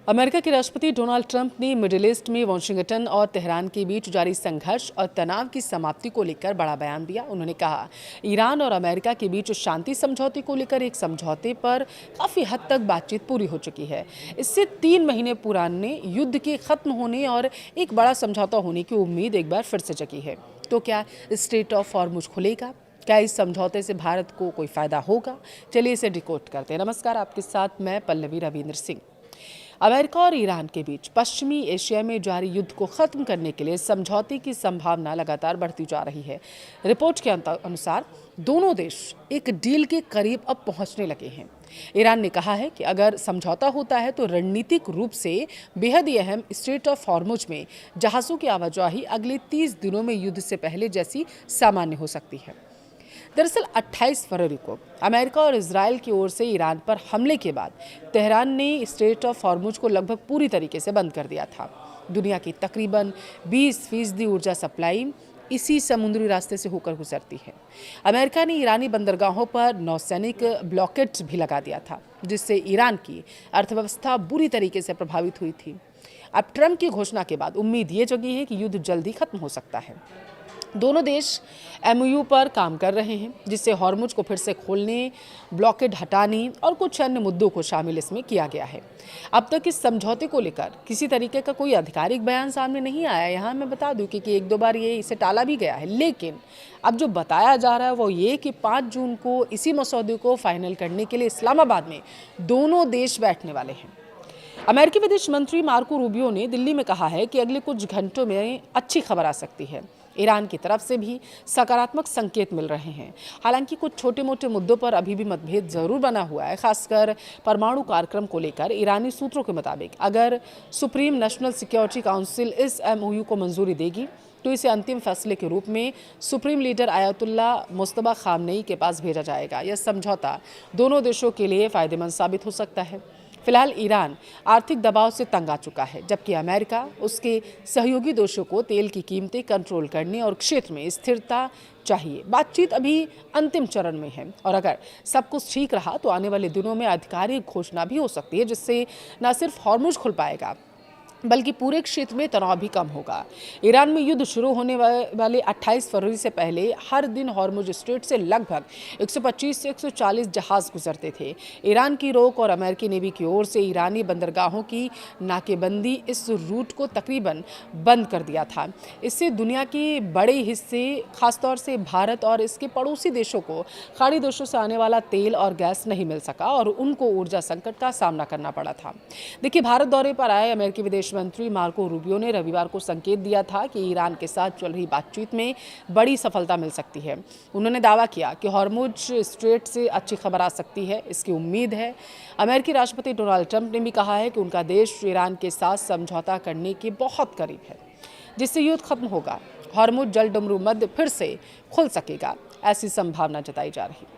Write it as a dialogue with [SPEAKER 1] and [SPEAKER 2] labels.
[SPEAKER 1] America के राष्ट्रपति Donald Trump ने मिडिल ईस्ट में वाशिंगटन और तेहरान के बीच जारी संघर्ष और तनाव की समाप्ति को लेकर बड़ा बयान दिया। उन्होंने कहा, ईरान और अमेरिका के बीच शांति समझौते को लेकर एक समझौते पर काफी हद तक बातचीत पूरी हो चुकी है। इससे 3 महीने पुराने युद्ध के खत्म होने और एक बड़ा समझौता होने की उम्मीद एक बार फिर से जगी है। तो क्या स्ट्रेट ऑफ हॉर्मुज खुलेगा? क्या इस समझौते से भारत को कोई फायदा होगा? चलिए इसे डिकोड करते हैं। नमस्कार, आपके साथ मैं पल्लवी रविंद्र सिंह। अमेरिका और ईरान के बीच पश्चिमी एशिया में जारी युद्ध को खत्म करने के लिए समझौते की संभावना लगातार बढ़ती जा रही है। रिपोर्ट के अनुसार दोनों देश एक डील के करीब अब पहुंचने लगे हैं। ईरान ने कहा है कि अगर समझौता होता है तो रणनीतिक रूप से बेहद ही अहम स्ट्रेट ऑफ हॉर्मुज में जहाज़ों की आवाजाही अगले 30 दिनों में युद्ध से पहले जैसी सामान्य हो सकती है। दरअसल 28 फरवरी को अमेरिका और इजराइल की ओर से ईरान पर हमले के बाद तेहरान ने स्ट्रेट ऑफ हॉर्मुज को लगभग पूरी तरीके से बंद कर दिया था। दुनिया की तकरीबन 20% ऊर्जा सप्लाई इसी समुद्री रास्ते से होकर गुजरती है। अमेरिका ने ईरानी बंदरगाहों पर नौसैनिक ब्लॉकेट भी लगा दिया था, जिससे ईरान की अर्थव्यवस्था बुरी तरीके से प्रभावित हुई थी। अब ट्रंप की घोषणा के बाद उम्मीद ये जगी है कि युद्ध जल्दी खत्म हो सकता है। दोनों देश MOU पर काम कर रहे हैं, जिससे हॉर्मुज को फिर से खोलने, ब्लॉकेड हटाने और कुछ अन्य मुद्दों को शामिल इसमें किया गया है। अब तक इस समझौते को लेकर किसी तरीके का कोई आधिकारिक बयान सामने नहीं आया। यहाँ मैं बता दूं कि 1-2 बार इसे टाला भी गया है, लेकिन अब जो बताया जा रहा है वो ये कि 5 जून को इसी मसौदे को फाइनल करने के लिए इस्लामाबाद में दोनों देश बैठने वाले हैं। अमेरिकी विदेश मंत्री मार्को रूबियो ने दिल्ली में कहा है कि अगले कुछ घंटों में अच्छी खबर आ सकती है। ईरान की तरफ से भी सकारात्मक संकेत मिल रहे हैं। हालांकि कुछ छोटे मोटे मुद्दों पर अभी भी मतभेद जरूर बना हुआ है, खासकर परमाणु कार्यक्रम को लेकर। ईरानी सूत्रों के मुताबिक अगर सुप्रीम नेशनल सिक्योरिटी काउंसिल इस MOU को मंजूरी देगी तो इसे अंतिम फैसले के रूप में supreme leader ayatollah Mustafa Khamenei के पास भेजा जाएगा। यह समझौता दोनों देशों के लिए फायदेमंद साबित हो सकता है। फिलहाल ईरान आर्थिक दबाव से तंग आ चुका है, जबकि अमेरिका उसके सहयोगी देशों को तेल की कीमतें कंट्रोल करने और क्षेत्र में स्थिरता चाहिए। बातचीत अभी अंतिम चरण में है और अगर सब कुछ ठीक रहा तो आने वाले दिनों में आधिकारिक घोषणा भी हो सकती है, जिससे न सिर्फ हॉर्मुज खुल पाएगा बल्कि पूरे क्षेत्र में तनाव भी कम होगा। ईरान में युद्ध शुरू होने वाले 28 फरवरी से पहले हर दिन हॉर्मुज स्ट्रेट से लगभग 125 से 140 जहाज गुजरते थे। ईरान की रोक और अमेरिकी नेवी की ओर से ईरानी बंदरगाहों की नाकेबंदी इस रूट को तकरीबन बंद कर दिया था। इससे दुनिया के बड़े हिस्से, खासतौर से भारत और इसके पड़ोसी देशों को खाड़ी देशों से आने वाला तेल और गैस नहीं मिल सका और उनको ऊर्जा संकट का सामना करना पड़ा था। देखिए, भारत दौरे पर आए अमेरिकी विदेश मंत्री मार्को रूबियो ने रविवार को संकेत दिया था कि ईरान के साथ चल रही बातचीत में बड़ी सफलता मिल सकती है। उन्होंने दावा किया कि हॉर्मुज स्ट्रेट से अच्छी खबर आ सकती है, इसकी उम्मीद है। अमेरिकी राष्ट्रपति डोनाल्ड ट्रंप ने भी कहा है कि उनका देश ईरान के साथ समझौता करने के बहुत करीब है, जिससे युद्ध खत्म होगा। हॉर्मुज जल डमरू मध्य फिर से खुल सकेगा, ऐसी संभावना जताई जा रही है।